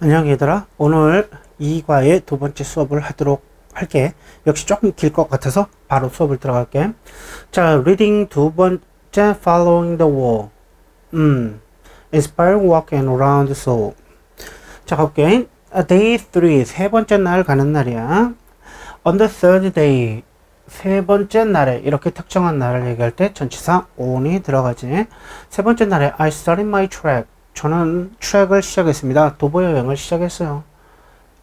안녕 얘들아, 오늘 2과의 두 번째 수업을 하도록 할게. 역시 조금 길 것 같아서 바로 수업을 들어갈게. 자, reading 두 번째 following the wall. inspire walking around the soul. 자, 가볼게. day 3, 세 번째 날 가는 날이야. on the third day, 세 번째 날에, 이렇게 특정한 날을 얘기할 때 전치사 on이 들어가지. 세 번째 날에 I started my trek. 저는 트랙을 시작했습니다. 도보 여행을 시작했어요.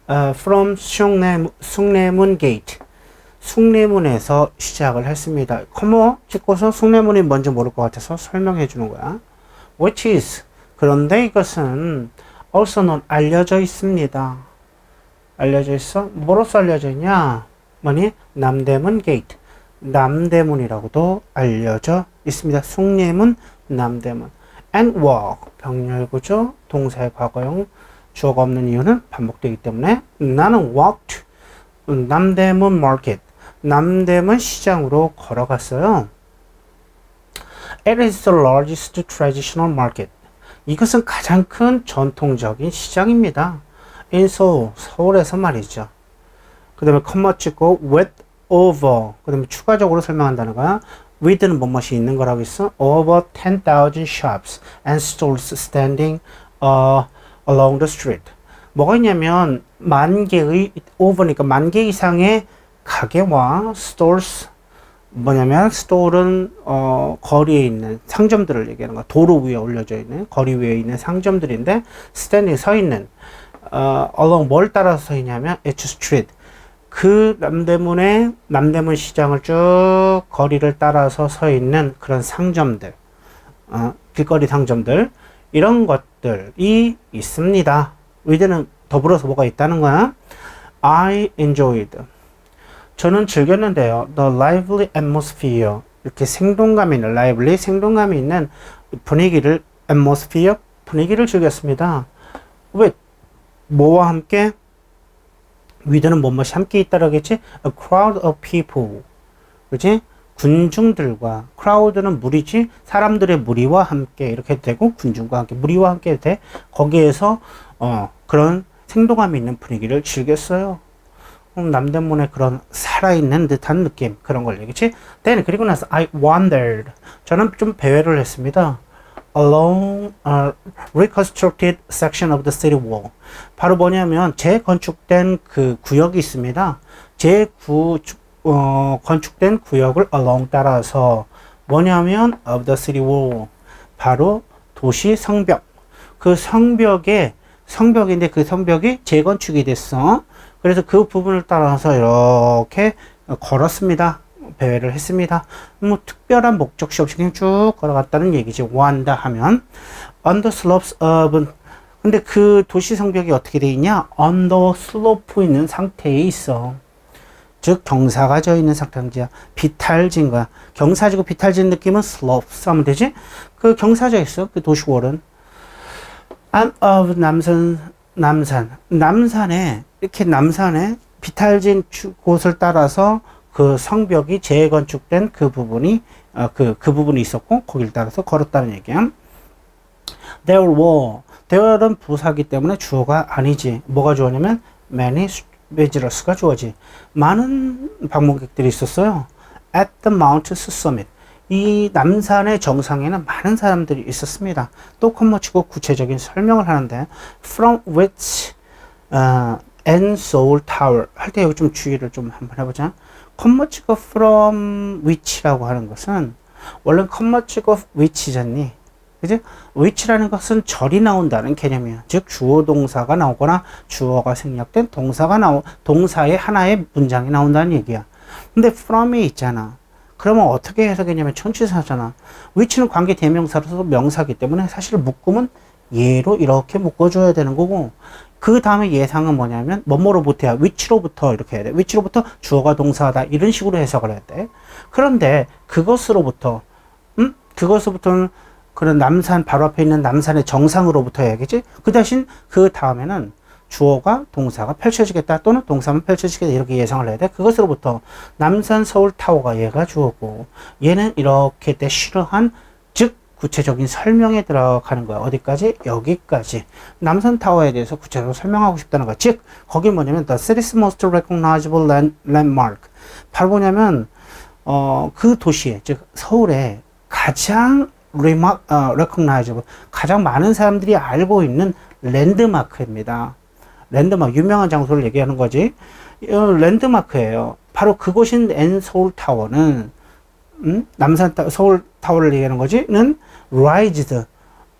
From 숭례문 gate. 숭례문에서 시작을 했습니다. 컴마 찍고서 숭례문이 뭔지 모를 것 같아서 설명해 주는 거야. Which is. 그런데 이것은 also known, 알려져 있습니다. 알려져 있어? 뭐로써 알려져 있냐? 뭐니? 남대문 게이트. 남대문이라고도 알려져 있습니다. 숭례문, 남대문. And walk. 병렬구조, 동사의 과거형, 주어가 없는 이유는 반복되기 때문에 나는 walked 남대문 market. 남대문 시장으로 걸어갔어요. It is the largest traditional market. 이것은 가장 큰 전통적인 시장입니다. In Seoul, 서울에서 말이죠. 그 다음에 컴마 찍고 with over, 그 다음에 추가적으로 설명한다는 거야. with는 뭐뭇이 있는 거라고 있어. over 10,000 shops and stores standing along the street. 뭐가 있냐면 만 개의 over니까 만 개 이상의 가게와 stores, 뭐냐면 store는 거리에 있는 상점들을 얘기하는 거야. 도로 위에 올려져 있는, 거리 위에 있는 상점들인데 standing, 서 있는, along 뭘 따라서 서 있냐면 it's street. 그 남대문 시장을 쭉 거리를 따라서 서 있는 그런 상점들, 길거리 상점들, 이런 것들이 있습니다. with는 더불어서 뭐가 있다는 거야? I enjoyed. 저는 즐겼는데요. The lively atmosphere. 이렇게 생동감 있는, lively, 생동감이 있는 분위기를, atmosphere, 분위기를 즐겼습니다. 왜? 뭐와 함께? with는 뭐뭐이 함께 있다라겠지? A crowd of people. 그렇지? 군중들과, crowd는 무리지? 사람들의 무리와 함께 이렇게 되고, 군중과 함께, 무리와 함께 돼. 거기에서 그런 생동감 있는 분위기를 즐겼어요. 남대문의 그런 살아있는 듯한 느낌, 그런 걸 얘기지? Then, 그리고 나서 I wandered. 저는 좀 배회를 했습니다. Along a reconstructed section of the city wall. 바로 뭐냐면 재건축된 그 구역이 있습니다. 건축된 구역을 along 따라서 뭐냐면 of the city wall. 바로 도시 성벽. 그 성벽인데 그 성벽이 재건축이 됐어. 그래서 그 부분을 따라서 이렇게 걸었습니다. 배회를 했습니다. 뭐 특별한 목적시 없이 그냥 쭉 걸어갔다는 얘기지. wander 하면 on the slopes of, 근데 그 도시 성벽이 어떻게 돼 있냐? on the slope 있는 상태에 있어. 즉 경사가 져 있는 상태야. 비탈진 거야. 경사지고 비탈진 느낌은 slopes 하면 되지? 그 경사져 있어. 그 도시월은 and of 남산에 이렇게 남산에 비탈진 곳을 따라서 그 성벽이 재건축된 그 부분이 그 부분이 있었고 거기를 따라서 걸었다는 얘기야. there는 부사기 때문에 주어가 아니지. 뭐가 주어냐면 many visitors가 주어지. 많은 방문객들이 있었어요. at the mountain's summit. 이 남산의 정상에는 많은 사람들이 있었습니다. 또 컴마 치고 구체적인 설명을 하는데 from which and Seoul Tower 할 때 여기 좀 주의를 좀 한번 해보자. 컴마 치고 from which라고 하는 것은 원래 컴마 치고 which잖니. 그지? which라는 것은 절이 나온다는 개념이야. 즉 주어 동사가 나오거나 주어가 생략된 동사의 하나의 문장이 나온다는 얘기야. 근데 from이 있잖아. 그러면 어떻게 해석했냐면 전치사잖아. which는 관계 대명사로서 명사기 때문에 사실 묶으면 얘로 이렇게 묶어줘야 되는 거고, 그 다음에 예상은 뭐냐면 뭐뭐로부터야. which로부터 이렇게 해야 돼. which로부터 주어가 동사다. 이런 식으로 해석을 해야 돼. 그런데 그것으로부터는 그런 남산 바로 앞에 있는 남산의 정상으로부터 해야겠지. 그 대신 그 다음에는 주어가 동사가 펼쳐지겠다 또는 동사만 펼쳐지겠다 이렇게 예상을 해야 돼. 그것으로부터 남산 서울 타워가 얘가 주어고 얘는 이렇게 대쉬러한 즉 구체적인 설명에 들어가는 거야. 어디까지? 여기까지. 남산타워에 대해서 구체적으로 설명하고 싶다는 거야. 즉, 거기 뭐냐면 The city's most recognizable landmark. 바로 뭐냐면 그 도시에, 즉 서울에 가장 recognizable, 가장 많은 사람들이 알고 있는 랜드마크입니다. 랜드마크, 유명한 장소를 얘기하는 거지. 랜드마크예요. 바로 그곳인 서울타워는 서울 타워를 얘기하는 거지,는 rised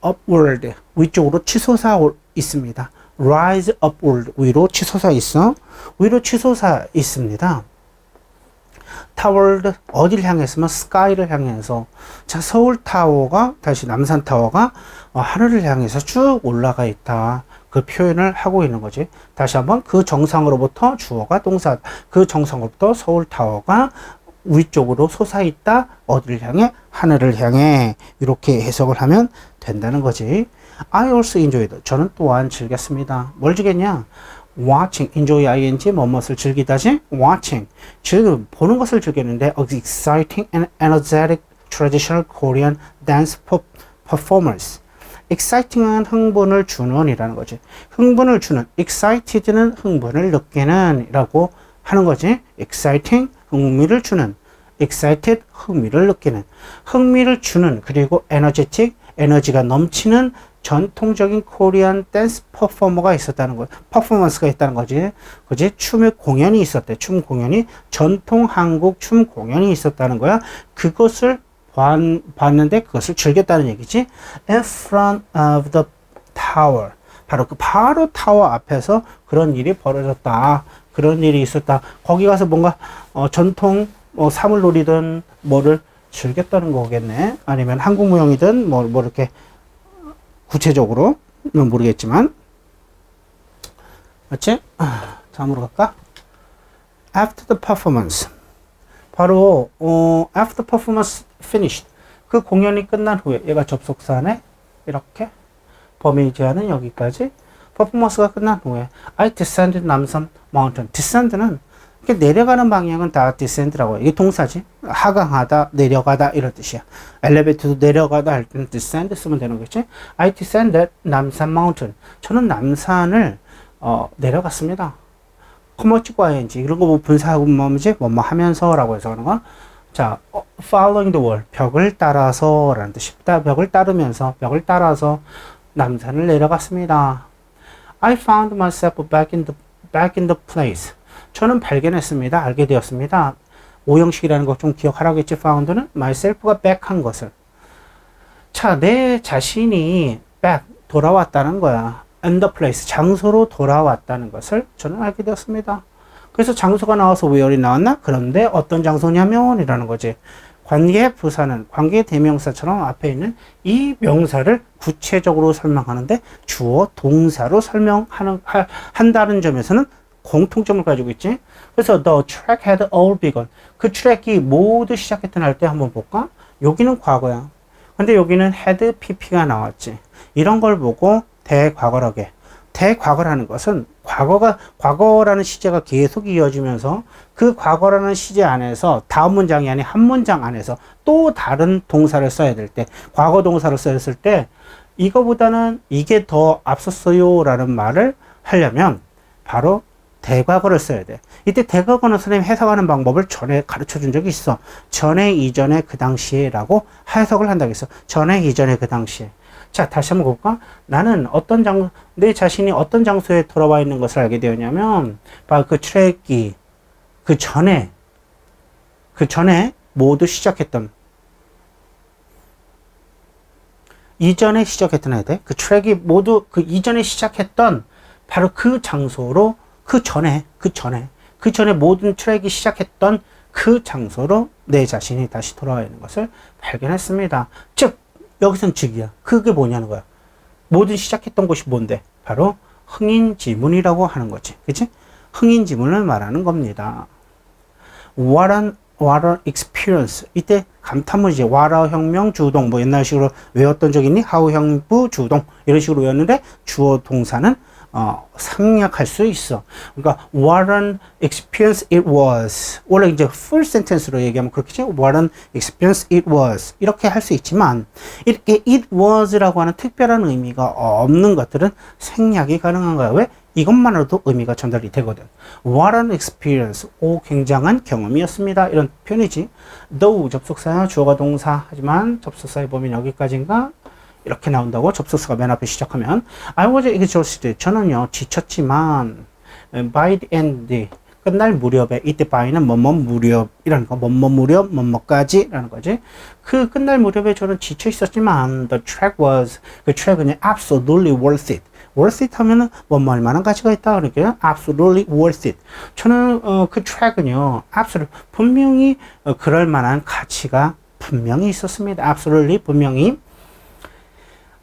upward, 위쪽으로 치솟아 있습니다. rise upward, 위로 치솟아 있어. 위로 치솟아 있습니다. toward, 어디를 향했으면 sky를 향해서. 자, 서울 타워가, 다시 남산 타워가 하늘을 향해서 쭉 올라가 있다. 그 표현을 하고 있는 거지. 다시 한번 그 정상으로부터 주어가 동사, 그 정상으로부터 서울 타워가 위쪽으로 솟아있다. 어디를 향해? 하늘을 향해. 이렇게 해석을 하면 된다는 거지. I also enjoyed. 저는 또한 즐겼습니다. 뭘 즐겼냐? watching, enjoy ing, 뭐뭇을 즐기다지? watching, 지금 보는 것을 즐겼는데 exciting and energetic traditional Korean dance performance. exciting은 흥분을 주는 이라는 거지. 흥분을 주는, excited는 흥분을 느끼는 이라고 하는 거지. exciting, 흥미를 주는, excited, 흥미를 느끼는, 흥미를 주는, 그리고 energetic, 에너지가 넘치는 전통적인 코리안 댄스 퍼포머가 있었다는 거예요. 퍼포먼스가 있다는 거지. 그지? 춤의 공연이 있었대. 춤 공연이, 전통 한국 춤 공연이 있었다는 거야. 그것을 봤는데 그것을 즐겼다는 얘기지. In front of the tower. 바로 타워 앞에서 그런 일이 벌어졌다. 그런 일이 있었다. 거기 가서 뭔가 전통 사물놀이든 뭐를 즐겼다는 거겠네. 아니면 한국 무용이든 뭐 이렇게 구체적으로는 모르겠지만. 맞지? 다음으로 갈까? After the performance. 바로 after performance finished. 그 공연이 끝난 후에, 얘가 접속사네. 이렇게 범위 제한은 여기까지. 퍼포먼스가 끝난 후에 I descended 남산 mountain. descend는 이렇게 내려가는 방향은 다 descend라고 해. 이게 동사지. 하강하다, 내려가다 이런 뜻이야. 엘리베이터도 내려가다 할 때는 descend 쓰면 되는 거겠지. I descended 남산 mountain. 저는 남산을 내려갔습니다. 커머치과 ing 이런 거 뭐 분사하고 뭐지? 뭐 하면서라고 해서 하는 건. 자, following the wall, 벽을 따라서라는 뜻입니다. 벽을 따르면서, 벽을 따라서 남산을 내려갔습니다. I found myself back in the place. 저는 발견했습니다. 알게 되었습니다. 오형식이라는 거 좀 기억하라겠지. found는 myself가 back 한 것을. 자, 내 자신이 back, 돌아왔다는 거야. in the place, 장소로 돌아왔다는 것을 저는 알게 되었습니다. 그래서 장소가 나와서 where이 나왔나? 그런데 어떤 장소냐면 이라는 거지. 관계 부사는 관계 대명사처럼 앞에 있는 이 명사를 구체적으로 설명하는데 주어 동사로 한다는 점에서는 공통점을 가지고 있지. 그래서 the track had all begun. 그 트랙이 모두 시작했던 할 때 한번 볼까? 여기는 과거야. 근데 여기는 had pp가 나왔지. 이런 걸 보고 대과거라게. 대과거라는 것은 과거라는 시제가 계속 이어지면서 그 과거라는 시제 안에서 다음 문장이 아닌 한 문장 안에서 또 다른 동사를 써야 될 때, 과거 동사를 썼을 때 이거보다는 이게 더 앞섰어요 라는 말을 하려면 바로 대과거를 써야 돼. 이때 대과거는 선생님 해석하는 방법을 전에 가르쳐 준 적이 있어. 전에, 이전에, 그 당시에 라고 해석을 한다고 했어. 전에, 이전에, 그 당시에. 자, 다시 한번 볼까? 나는 내 자신이 어떤 장소에 돌아와 있는 것을 알게 되었냐면, 바로 그 트랙이 그 전에 모두 시작했던, 이전에 시작했던 해야 돼. 그 트랙이 모두 그 이전에 시작했던 바로 그 장소로, 그 전에 모든 트랙이 시작했던 그 장소로 내 자신이 다시 돌아와 있는 것을 발견했습니다. 즉, 여기선 즉이야. 그게 뭐냐는 거야. 모든 시작했던 곳이 뭔데? 바로 흥인지문이라고 하는 거지. 그치? 흥인지문을 말하는 겁니다. What an experience. 이때 감탄문이지. What a 혁명 주동. 뭐 옛날식으로 외웠던 적 있니? How 형부 주동. 이런 식으로 외웠는데 주어 동사는 생략할 수 있어. 그러니까 what an experience it was. 원래 이제 full sentence로 얘기하면 그렇겠지. what an experience it was. 이렇게 할 수 있지만 이렇게 it was라고 하는 특별한 의미가 없는 것들은 생략이 가능한 거야. 왜? 이것만으로도 의미가 전달이 되거든. What an experience. 오, 굉장한 경험이었습니다. 이런 표현이지. though 접속사야 주어가 동사. 하지만 접속사에 보면 여기까지인가? 이렇게 나온다고. 접속사가 맨 앞에 시작하면 I was exhausted. 저는요 지쳤지만 by the end 끝날 무렵에 이때 by는 뭐뭐 무렵이라는 거. 뭐뭐 무렵 뭐뭐까지 라는 거지. 그 끝날 무렵에 저는 지쳐 있었지만 the trek was 그 trek은 absolutely worth it. worth it 하면은 뭐뭐 할 만한 가치가 있다 그러니까요. absolutely worth it. 저는 그 trek은요 absolute 분명히 그럴 만한 가치가 분명히 있었습니다. absolutely 분명히.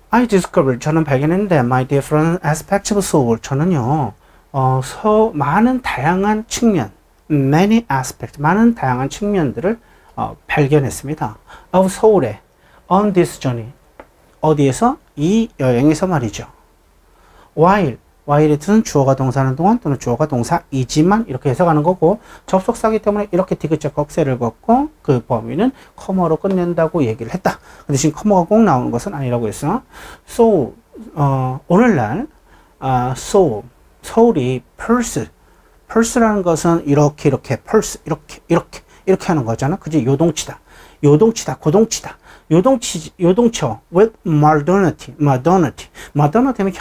I discovered 저는 발견했는데 my different aspects of soul 저는요 많은 다양한 측면 many aspects 많은 다양한 측면들을 발견했습니다. of soul에 on this journey 어디에서? 이 여행에서 말이죠. while의 뜻은 주어가 동사하는 동안 또는 주어가 동사이지만 이렇게 해석하는 거고 접속사기 때문에 이렇게 디귿자 꺽쇠를 걷고 그 범위는 커머로 끝낸다고 얘기를 했다. 그 대신 커머가 꼭 나오는 것은 아니라고 했어. So 오늘날 soul이 pulse라는 것은 이렇게 pulse 이렇게 하는 거잖아. 그지? 요동치다, 고동치다. 요동쳐 with modernity 하면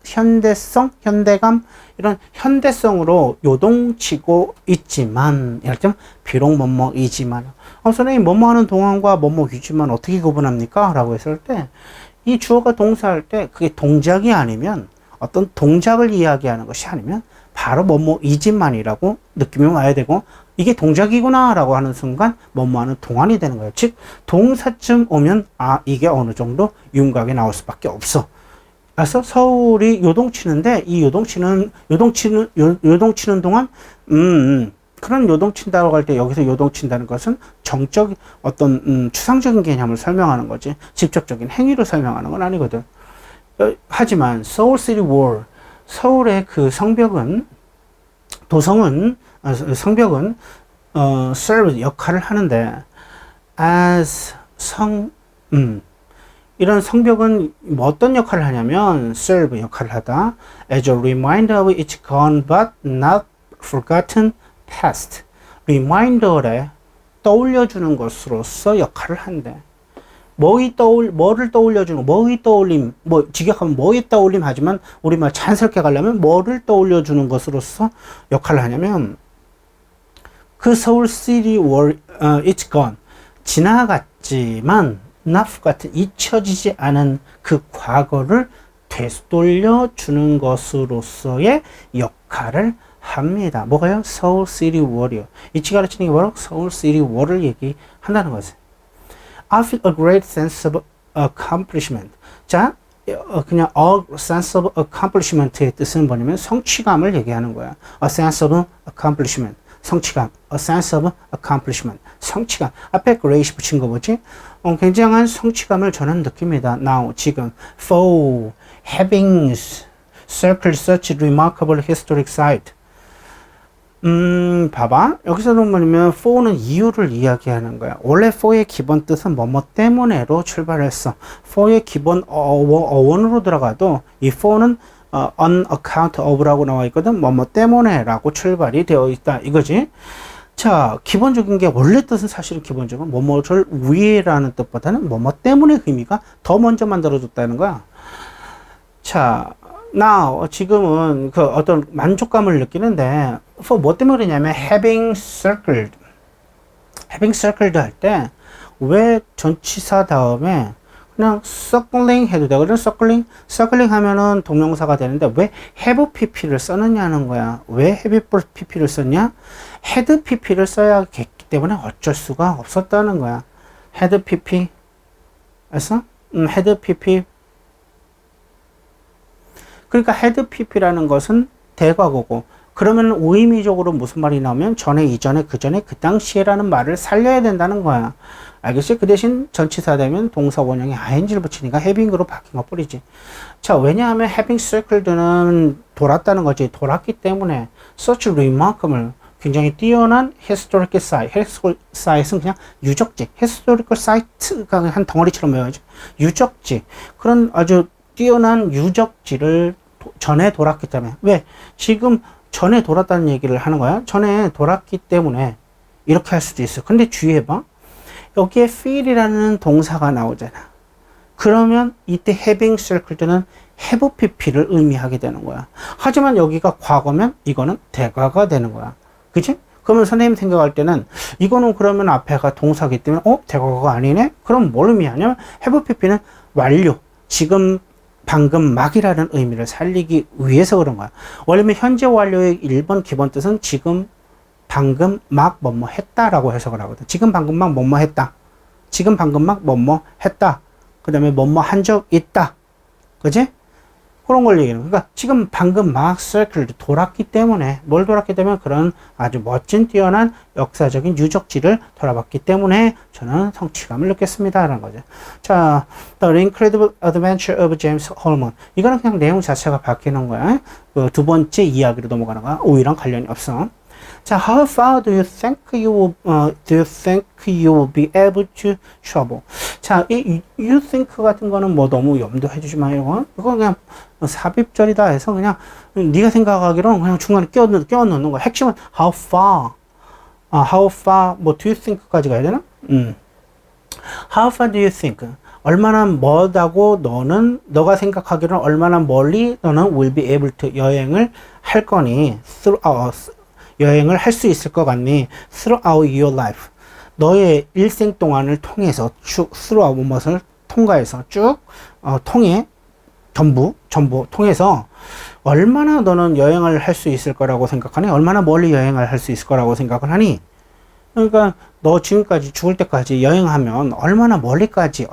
현대성, 현대감 이런 현대성으로 요동치고 있지만 이럴 때 비록 뭐뭐이지만 선생님 뭐뭐 하는 동안과 뭐뭐이지만 어떻게 구분합니까? 라고 했을 때 이 주어가 동사할 때 그게 동작이 아니면 어떤 동작을 이야기하는 것이 아니면 바로 뭐뭐이지만이라고 느낌이 와야 되고 이게 동작이구나 라고 하는 순간 뭐뭐하는 동안이 되는 거예요. 즉 동사쯤 오면 이게 어느 정도 윤곽이 나올 수밖에 없어. 그래서 서울이 요동치는데 이 요동치는 동안 그런 요동친다고 할 때 여기서 요동친다는 것은 정적 어떤 추상적인 개념을 설명하는 거지 직접적인 행위로 설명하는 건 아니거든. 하지만 Seoul City Wall 서울의 그 성벽은 serve 역할을 하는데 as 이런 성벽은 어떤 역할을 하냐면 serve 역할을 하다 as a reminder of its gone but not forgotten past reminder에 떠올려주는 것으로서 역할을 한대. 뭐를 떠올려주는 뭐의 떠올림 직역하면 뭐의 떠올림 하지만 우리말 자연스럽게 가려면 뭐를 떠올려주는 것으로서 역할을 하냐면 그 서울 시티 월 it's gone 지나갔지만 not forgotten 잊혀지지 않은 그 과거를 되돌려주는 것으로서의 역할을 합니다. 뭐가요? 서울 시티 월이요. 이치 가르치는 게 바로 서울 시티 월을 얘기한다는 거지. I feel a great sense of accomplishment. 자, 그냥 a sense of accomplishment의 뜻은 뭐냐면 성취감을 얘기하는 거야. A sense of accomplishment. 성취감. A sense of accomplishment. 성취감. 앞에 great 붙인 거 뭐지? 굉장한 성취감을 저는 느낍니다. Now, 지금. For having circled such remarkable historic site. 봐봐. 여기서는 뭐냐면 for는 이유를 이야기하는 거야. 원래 for의 기본 뜻은 뭐뭐 때문에로 출발했어. for의 기본 어원으로 들어가도 이 for는 on account of라고 나와 있거든. 뭐뭐 때문에라고 출발이 되어 있다 이거지. 자, 기본적인 게 원래 뜻은 사실은 기본적으로 뭐뭐를 위해라는 뜻보다는 뭐뭐 때문에 의미가 더 먼저 만들어졌다는 거야. 자, now 지금은 그 어떤 만족감을 느끼는데 for 뭐 때문에 그러냐면 having circled 할 때 왜 전치사 다음에 그냥 circling 해도 되거든. circling 하면은 동명사가 되는데 왜 have pp를 쓰느냐는 거야. 왜 have pp를 썼냐? had pp를 써야 했기 때문에 어쩔 수가 없었다는 거야. had pp 알았어? had pp 그러니까 had pp라는 것은 대과거고 그러면 의미적으로 무슨 말이 나오면 전에, 이전에, 그 전에, 그 당시에라는 말을 살려야 된다는 거야. 알겠지? 그 대신 전치사 되면 동사 원형에 ing를 붙이니까 having으로 바뀐 것 뿐이지. 자, 왜냐하면 having circled는 돌았다는 거지. 돌았기 때문에 such remarkable, 굉장히 뛰어난 historical site. historical site은 그냥 유적지. historical site가 한 덩어리처럼 외워야지. 유적지. 그런 아주 뛰어난 유적지를 전에 돌았기 때문에. 왜? 지금 전에 돌았다는 얘기를 하는 거야. 전에 돌았기 때문에 이렇게 할 수도 있어. 근데 주의해봐. 여기에 feel이라는 동사가 나오잖아. 그러면 이때 having circled는 have pp를 의미하게 되는 거야. 하지만 여기가 과거면 이거는 대과가 되는 거야. 그치? 그러면 선생님 생각할 때는 이거는 그러면 앞에가 동사기 때문에 대과가 아니네? 그럼 뭘 의미하냐면 have pp는 완료. 지금 방금 막이라는 의미를 살리기 위해서 그런 거야. 원래는 현재 완료의 1번 기본 뜻은 지금 방금 막 뭐뭐 했다라고 해석을 하거든. 지금 방금 막 뭐뭐 했다. 지금 방금 막 뭐뭐 했다. 그 다음에 뭐뭐 한 적 있다. 그지? 그런 걸 얘기하는. 그러니까 지금 방금 막 circled 돌았기 때문에, 뭘 돌았기 때문에 그런 아주 멋진 뛰어난 역사적인 유적지를 돌아봤기 때문에 저는 성취감을 느꼈습니다. 라는 거죠. 자, The Incredible Adventure of James Holman. 이거는 그냥 내용 자체가 바뀌는 거야. 그 두 번째 이야기로 넘어가는 거야. 오이랑 관련이 없어. 자, how far do you think you will be able to travel? 자, 이 you think 같은 거는 뭐 너무 염두해 주지 마. 이거 그냥 삽입절이다 해서 그냥 네가 생각하기로는 그냥 중간에 끼워 넣는 거야. 핵심은 how far 뭐 do you think까지 가야 되나? How far do you think? 얼마나 멀다고 너가 생각하기로는 얼마나 멀리 너는 will be able to 여행을 할 거니? 여행을 할 수 있을 것 같니? Throughout your life. 너의 일생 동안을 통해서 쭉 throughout 무엇을 통과해서 쭉 전부 통해서 얼마나 너는 여행을 할 수 있을 거라고 생각하니? 얼마나 멀리 여행을 할 수 있을 거라고 생각을 하니? 그러니까 너 지금까지 죽을 때까지 여행하면 얼마나 멀리까지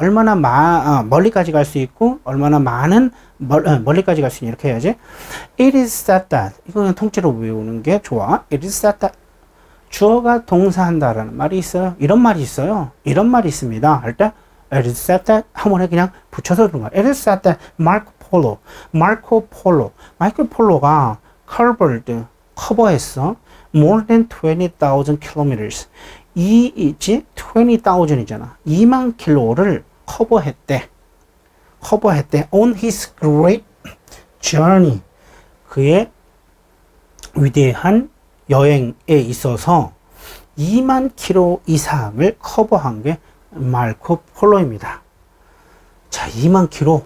멀리까지 갈 수 있고 얼마나 많은 멀리까지 갈 수 있냐 이렇게 해야지. It is said that 이거 그냥 통째로 외우는 게 좋아. It is said that 주어가 동사한다라는 말이 있어요. 이런 말이 있어요. 이런 말이 있습니다. 할 때 It is said that 한 번에 그냥 붙여서 두는 거야. It is said that 마르코 폴로가 커버했어. More than 20,000 kilometers. 이 있지? 20,000이잖아. 2만 킬로를 커버했대. On his great journey. 그의 위대한 여행에 있어서 2만 킬로 이상을 커버한 게 마르코 폴로입니다. 자, 2만 킬로.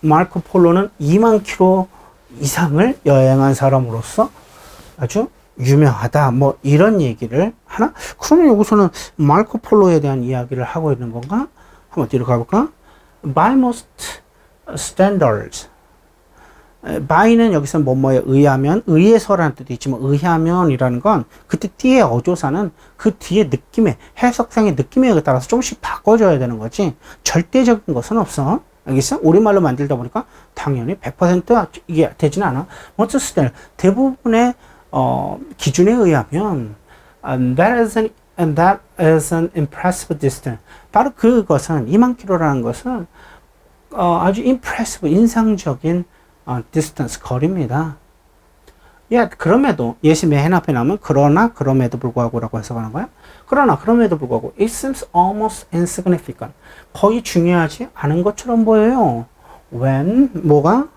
마르코 폴로는 2만 킬로 이상을 여행한 사람으로서 아주 유명하다. 뭐 이런 얘기를 하나? 그러면 여기서는 마르코 폴로에 대한 이야기를 하고 있는 건가? 한번 뒤로 가볼까? By most standards. by는 여기서 뭐뭐에 의하면, 의해서라는 뜻이 있지만 의하면이라는 건 그때 뒤에 어조사는 그 뒤에 느낌에, 해석상의 느낌에 따라서 조금씩 바꿔줘야 되는 거지 절대적인 것은 없어. 알겠어? 우리말로 만들다 보니까 당연히 100% 이게 되지는 않아. most standard. 대부분의 기준에 의하면 that is an impressive distance. 바로 그것은 2만 킬로라는 것은 아주 impressive, 인상적인 distance, 거리입니다. 그럼에도 예시 맨 앞에 나오면 그럼에도 불구하고라고 해석하는 거야. 그럼에도 불구하고 it seems almost insignificant. 거의 중요하지 않은 것처럼 보여요. when 뭐가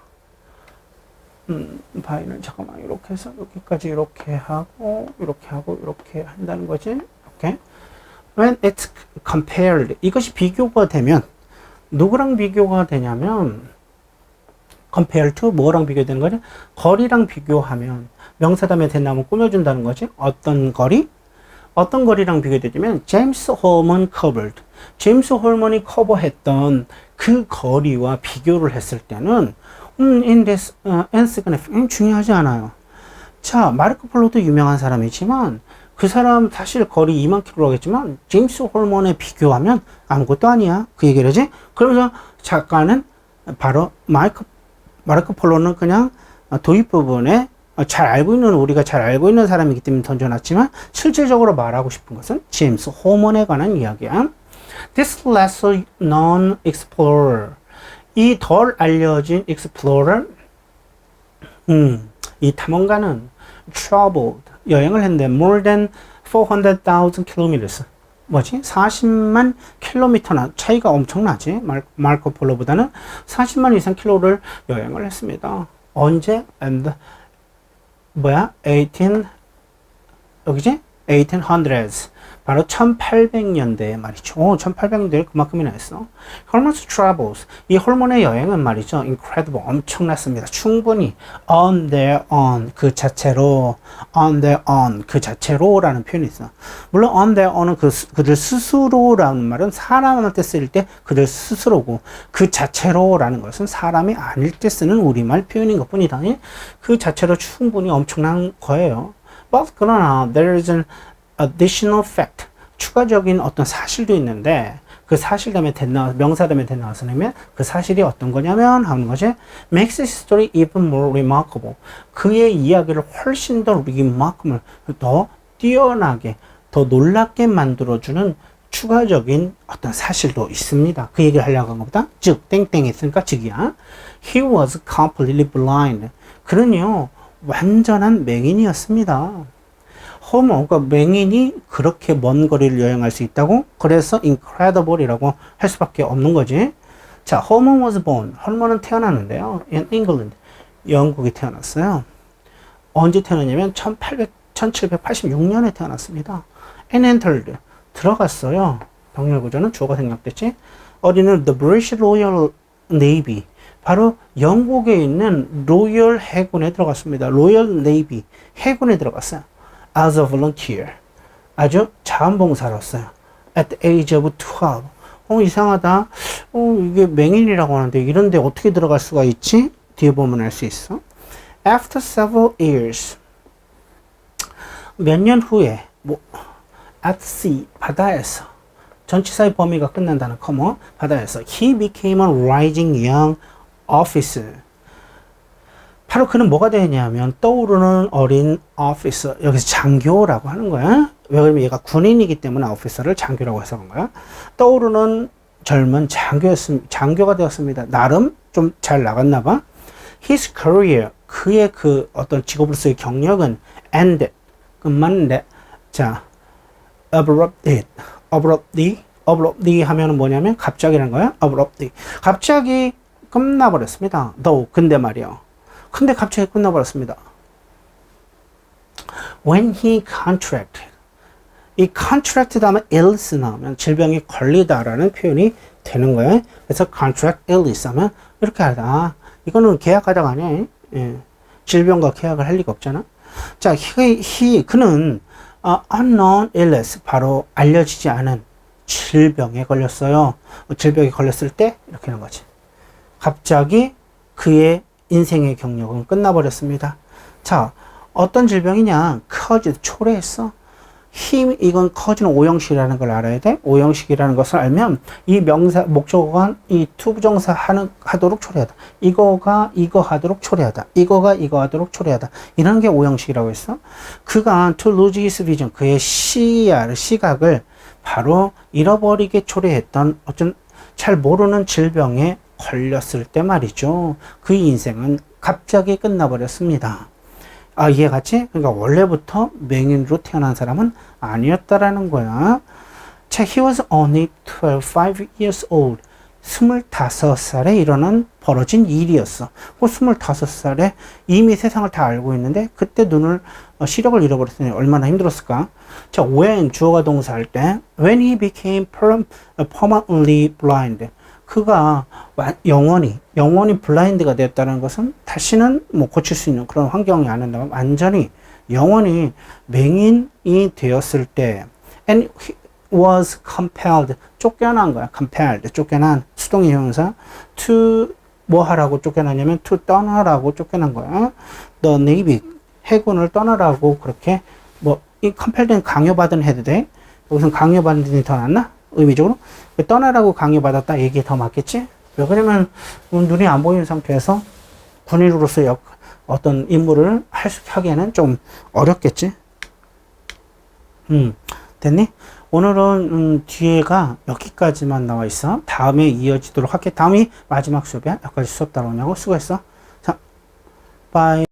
by는 잠깐만 이렇게 해서 여기까지 이렇게 하고 이렇게 한다는 거지. 이렇게. When it's compared, 이것이 비교가 되면 누구랑 비교가 되냐면 compare to 뭐랑 비교되는 거지? 거리랑 비교하면 명사다음에 대나무 꾸며준다는 거지. 어떤 거리랑 비교되냐면 제임스 홀먼 covered. 제임스 홀먼이 커버했던 그 거리와 비교를 했을 때는 in this insignificant, 중요하지 않아요. 자, 마르코 폴로도 유명한 사람이지만 그 사람 사실 거리 2만 킬로라고 했지만 제임스 홀먼에 비교하면 아무것도 아니야. 그 얘기를 하지. 그러면서 작가는 바로 마르코 폴로는 그냥 도입 부분에 잘 알고 있는 우리가 잘 알고 있는 사람이기 때문에 던져놨지만 실질적으로 말하고 싶은 것은 제임스 호먼에 관한 이야기야. This lesser known explorer, 이 덜 알려진 explorer, 이 탐험가는 traveled, 여행을 했는데 more than 400,000 kilometers, 뭐지? 40만 킬로미터나 차이가 엄청나지. 마르코 폴로보다는 40만 이상 킬로를 여행을 했습니다. 언제? And 뭐야? 18 여기지? 1800s, 바로 1800년대에 말이죠. 1800년대에 그만큼이나 했어. Holman's travels, 이 홀먼의 여행은 말이죠, incredible, 엄청났습니다. 충분히 on their own, 그 자체로, on their own, 그 자체로라는 표현이 있어. 물론 on their own은 그들 스스로라는 말은 사람한테 쓸 때 그들 스스로고, 그 자체로라는 것은 사람이 아닐 때 쓰는 우리말 표현인 것 뿐이다. 그 자체로 충분히 엄청난 거예요. But 그러나 there is an additional fact, 추가적인 어떤 사실도 있는데, 그 사실 다음에 명사 다음에 나와서 내면 그 사실이 어떤 거냐면 하는 거지. Makes his story even more remarkable. 그의 이야기를 훨씬 더 remarkable, 더 뛰어나게, 더 놀랍게 만들어주는 추가적인 어떤 사실도 있습니다. 그 얘기를 하려고 한 것보다, 즉 땡땡 했으니까 즉이야. He was completely blind. 그는요 완전한 맹인이었습니다. 그러니까 맹인이 그렇게 먼 거리를 여행할 수 있다고? 그래서 incredible이라고 할 수밖에 없는 거지. 자, Holman was born. 헐먼은 태어났는데요. In England. 영국에 태어났어요. 언제 태어났냐면 1786년에 태어났습니다. And entered. 들어갔어요. 병렬 구조는 주어가 생략됐지. 어디는 the British Royal Navy. 바로 영국에 있는 로열 해군에 들어갔습니다. 로열 네이비 해군에 들어갔어요. As a volunteer, 아주 자원봉사로서요. At the age of 12. 이상하다. 이게 맹인이라고 하는데 이런데 어떻게 들어갈 수가 있지? 뒤에 보면 알 수 있어. After several years, 몇 년 후에 at sea, 바다에서, 전치사의 범위가 끝난다는 커머, 바다에서 he became a rising young officer. 바로 그는 뭐가 되냐면 떠오르는 어린 officer, 여기서 장교라고 하는 거야. 왜냐면 얘가 군인이기 때문에 officer를 장교라고 해석한 거야. 떠오르는 젊은 장교가 되었습니다. 나름 좀 잘 나갔나 봐. His career, 그의 그 어떤 직업으로서의 경력은 ended, 끝났는데, 자, abruptly 하면은 뭐냐면 갑자기라는 거야. abruptly, 갑자기 끝나버렸습니다. 근데 말이요. 근데 갑자기 끝나버렸습니다. When he contracted. 이 contract 다음에 illness 나오면 질병이 걸리다라는 표현이 되는 거예요. 그래서 contract illness 하면 이렇게 하다. 이거는 계약하다가 아니야. 예. 질병과 계약을 할 리가 없잖아. 자, 그는 unknown illness, 바로 알려지지 않은 질병에 걸렸어요. 질병에 걸렸을 때 이렇게 하는 거지. 갑자기 그의 인생의 경력은 끝나버렸습니다. 자, 어떤 질병이냐? caused, 초래했어. 이건 cause는 오형식이라는 걸 알아야 돼. 오형식이라는 것을 알면 이 명사, 목적어가 이 투부정사 하도록 초래하다. 이거가 이거 하도록 초래하다. 이거가 이거 하도록 초래하다. 이런 게 오형식이라고 했어. 그가 to lose his vision, 그의 시각을 바로 잃어버리게 초래했던 어떤 잘 모르는 질병에 걸렸을 때 말이죠. 그의 인생은 갑자기 끝나버렸습니다. 이해갔지? 그러니까 원래부터 맹인으로 태어난 사람은 아니었다라는 거야. 자, he was only 5 years old. 25살에 일어난 벌어진 일이었어. 그 25살에 이미 세상을 다 알고 있는데 그때 시력을 잃어버렸으니 얼마나 힘들었을까? 자, when 주어가 동사 할 때 when he became permanently blind. 그가 영원히 블라인드가 되었다는 것은 다시는 고칠 수 있는 그런 환경이 아니라 완전히 영원히 맹인이 되었을 때, and he was compelled, 쫓겨난 거야. compelled, 쫓겨난, 수동의 형용사. to 뭐 하라고 쫓겨나냐면 to 떠나라고 쫓겨난 거야. the navy, 해군을 떠나라고. 그렇게 이 compelled는 강요받은 해도 돼. 여기서 강요받은 더 낫나? 의미적으로 떠나라고 강요받았다 얘기 더 맞겠지? 왜 그러면 눈이 안 보이는 상태에서 군인으로서 어떤 임무를 하기에는 좀 어렵겠지? 됐니? 오늘은 뒤에가 여기까지만 나와 있어. 다음에 이어지도록 할게. 다음이 마지막 수업이야. 여기까지 수업 따라오냐고. 수고했어. 자, 바이.